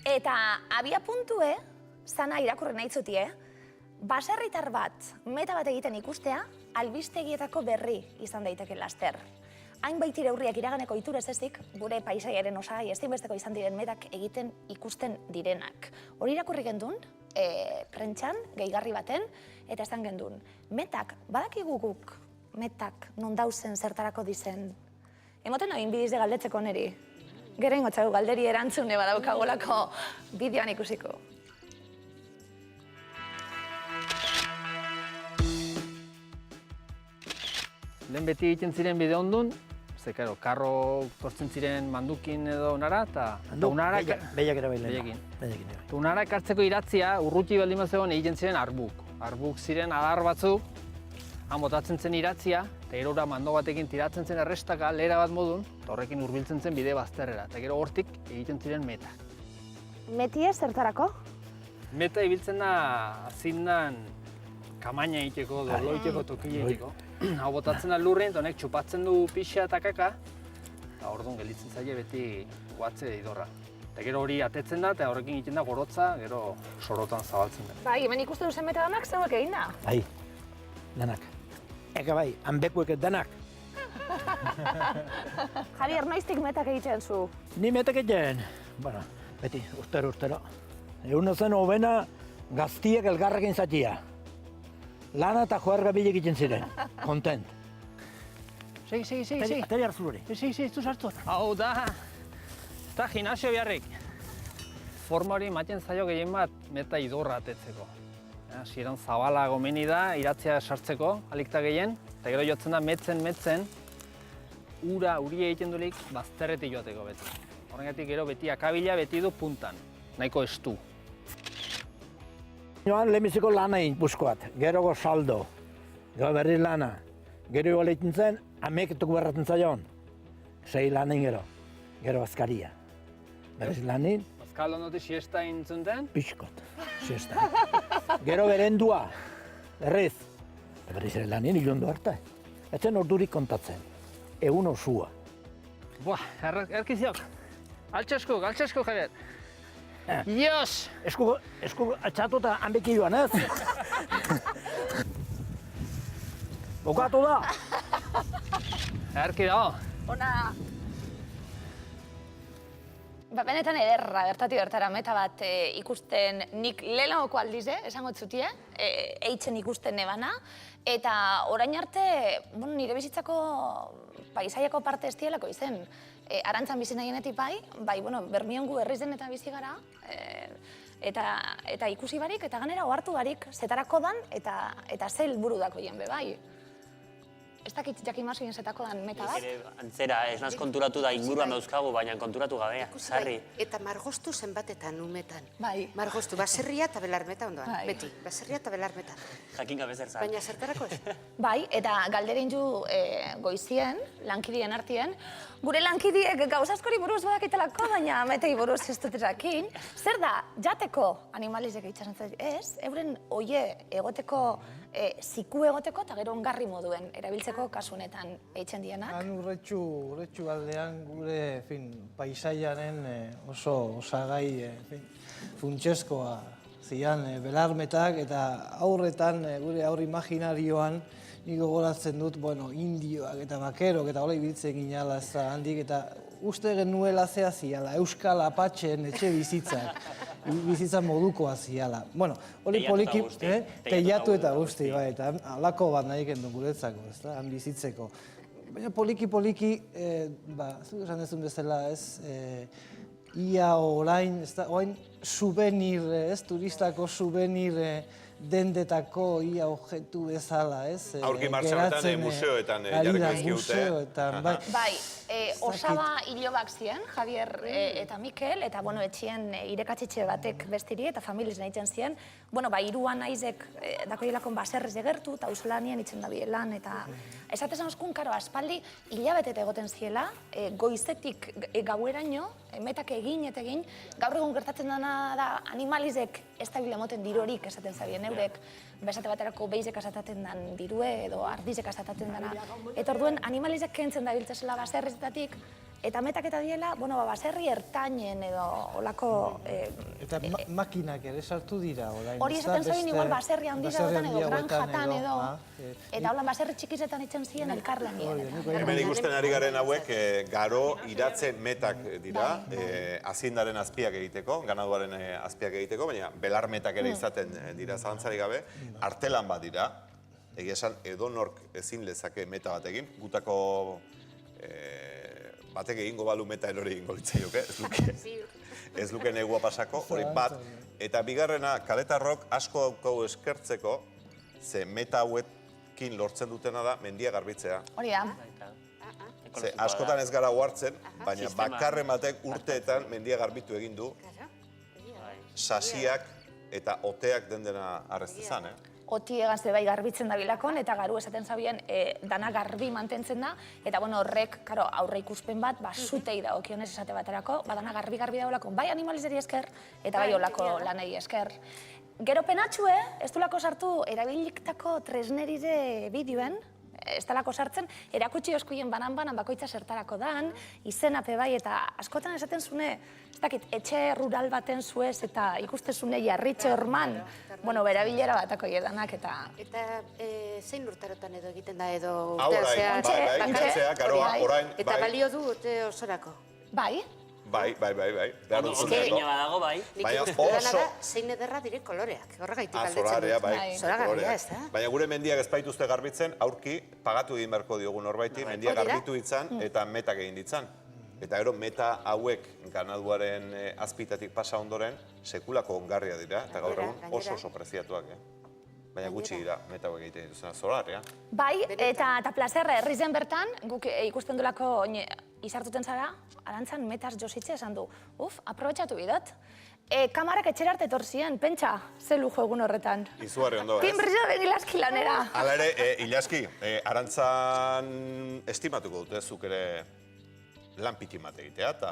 Eta abia puntue, zana irakurri nahi zutie, baserritar bat, meta bat egiten ikustea, albistegietako berri izan daiteke laster. Hain baitire hurriak iraganeko iturez ezik, gure paisaiaren osagai ezinbesteko izan diren metak egiten ikusten direnak. Hori irakurri gendun, prentxan, gehigarri baten, eta esan gendun. Metak, badakigu guk, metak non dauzen zertarako dizen. Emoten noin bidiz de galdetzeko neri. Gero ingotzagu galderi erantzune badaukagolako bideoan ikusiko. Lehen beti egiten ziren bide ondun, ze, karo, karro tortzen ziren mandukin edo onara, eta unara... Behiak erabaile. Behiakin. Unara ekartzeko iratzia, urruti baldin bat zegoen egiten ziren arbuk. Arbuk ziren adar batzuk, han botatzen zen iratzia, eta gerora mando batekin tiratzen zen errestaka, lehera bat modun, eta horrekin hurbiltzen zen bide bazterrera, eta gero hortik egiten ziren metak. Metie zertarako? Meta ibiltzen da zindan kamaina egiteko, dolo egiteko, tokile egiteko. Hau botatzen da lurrin, eta honek txupatzen du pixa eta kaka, eta orduan gelditzen zaie beti guatze idorra. Eta gero hori atetzen da, eta horrekin egiten da gorotza, gero sorotan zabaltzen da. Bai, hemen ikusten duzen meta danak zeuek egin da? Bai, danak. Eka bai, hanbekuek danak. Javier, noiztik metak egiten zu? Ni metak egiten, bueno, beti, urtero. Egun zen hobena gaztiek elgarrekin zatia. Lana eta joar gabil egiten ziren, kontent. Segi. Ateri hartzu hori. Segi, ez du sartu. Hau da, ez da gimnasio beharrik. Forma hori ematen zaio gehien bat meta idorra atetzeko. Hasieran zabala gomeni da, iratzea sartzeko, alikta gehien, eta gero jotzen da metzen, uri egiten dulik bazterretik joateko beti. Horregatik gero beti akabila beti du puntan, nahiko estu. Joan lehenbiziko lana egin puskoat, gero saldo, gero berriz lana, gero igual egiten zen, ameketuk berratzen zaion, 6 lan egin gero azkaria. Berriz lan egin, Azkal ondote siesta egin zunten? pixkot, siesta. Gero berendua, berriz, berriz ere lan egin ilundu harta. Etzen ordurik kontatzen, egun osua. Buah, erkiziok, altxasko, Javier. Ios! Esku atxatu eta hanbeki joan, ez? Bokatu da! Erki dago. Ona... Benetan ederra bertatik bertara meta bat ikusten nik lehenagoko aldize, esango zutie, eitzen ikusten nebana, eta orain arte, nire bizitzako paisaiako parte ez dielako izen. Arantzan bizi nahienetik bai, Bermiongu berriz den eta bizi gara, eta ikusi barik, eta ganera ohartu barik, zetarako dan, eta ze helburu dako jen be bai. Ez dakit jakin mazuen zetako dan meta bat? Antzera, ez naz konturatu da inguruan dauzkagu, baina konturatu gabea, sarri. Eta margostu zenbatetan umetan. Bai. Margostu, baserria eta belarmeta ondoan, beti. Baserria eta belarmeta. Jakin gabe zer zan. Baina zertarako ez? Bai, eta galderin ju goizien, lankidien artien, gure lankidiek gauza askori buruz badakitelako, baina metei buruz ez dut jakin. Zer da, jateko animalizek itxasen zaitu, ez? Euren oie egoteko, ziku egoteko eta gero ongarri moduen erabiltzeko kasu honetan eitzen dienak. Han urretxu aldean gure paisaiaren oso osagai funtseskoa zian belarmetak eta aurretan gure aur imaginarioan nik gogoratzen dut, indioak eta bakerok eta hola ibiltzen ginala ez da handik eta uste genuela zea ziala, Euskal Apatxeen etxe bizitzak. Bizitza modukoa ziala. Hori poliki, teiatu eta guzti, eta halako bat nahi gendun guretzako, ez da, han bizitzeko. Baina poliki, zuk esan dezun bezala, ez, ia orain, ez da, orain souvenir, ez, turistako souvenir dendetako ia objektu bezala, ez? Aurki martxanetan museoetan jarriko izkiute. Bai, osaba hilobak ziren, Javier eta Mikel, eta etxien irekatzitxe batek bestiri eta familiz nahitzen ziren. Iruan naizek dakoielakon baserrez egertu, eta auzolanien itzen da bielan, eta esatezan oskun, karo, aspaldi hilabetete egoten ziela, goizetik gaueraino, metak egin eta egin, gaur egun gertatzen dena da animalizek ez da bile moten dirorik esaten zabien eurek, besate baterako beizek asataten den dirue edo ardizek asataten dena. Eta orduen animalizek kentzen da biltzesela baserrezetatik, eta metak eta diela, baserri ertainen edo olako... Eta makinak ere sartu dira, orain. Hori esaten zain, igual baserri handietan edo granjatan edo, eta holan baserri txikizetan itzen ziren elkarlanien. Hemen ikusten ari garen hauek garo iratze metak dira, haziendaren azpiak egiteko, ganaduaren azpiak egiteko, baina belar metak ere izaten dira zalantzarik gabe, artelan bat dira, egia esan edonork ezin lezake meta bat egin, gutako batek egingo balu meta erori egingo litzaioke, ez luke negua pasako, hori bat, eta bigarrena kaletarrok asko daukagu eskertzeko, ze meta hauekin lortzen dutena da mendia garbitzea. Hori da. Ze askotan ez gara huartzen, baina bakarren batek urteetan mendia garbitu egin du, sasiak eta oteak dena arreztezan, Oti egaz bai garbitzen da bilakon, eta garu esaten zabien dana garbi mantentzen da, eta horrek, aurre ikuspen bat, zutei da okionez esate baterako, dana garbi dagoelako, bai animalizeri esker, eta bai olako lanei esker. Gero penatxue, ez dulako sartu erabiliktako tresnerire bideoen, ez dalako sartzen, erakutsi eskuien banan bakoitza zertarako dan, izenape bai, eta askotan esaten zune, ez dakit, etxe rural baten zuez, eta ikustezune jarritxe horman, berabilera batako edanak, eta... Eta zein urtarotan edo egiten da edo Orain, orain, eta balio du urte osorako? Bai. Bai. Ondo egina badago, bai. Nik dudana da, zein ederra dire koloreak, horregaitik aldetzen dut. Bai. Zoragarria, ez da? Baina gure mendiak ez baituzte garbitzen, aurki pagatu egin beharko diogu norbaiti, mendiak garbitu ditzan eta metak egin ditzan. Eta gero meta hauek ganaduaren azpitatik pasa ondoren, sekulako ongarria dira, eta gaur egun oso preziatuak. Baina gutxi dira, meta hauek egiten dituzena, zolarria. Bai, eta plazerra herrizen bertan, guk ikusten dulako izartuten zara, arantzan metaz jositze esan du. Aprobetxatu bidot. Kamarak etxera arte torzien, pentsa, ze lujo egun horretan. Izugarri ondo, ez? Timbrizio ben Ilaski lanera. Hala ere, Ilaski, arantzan estimatuko dute, zuk ere lan piti bat egitea, eta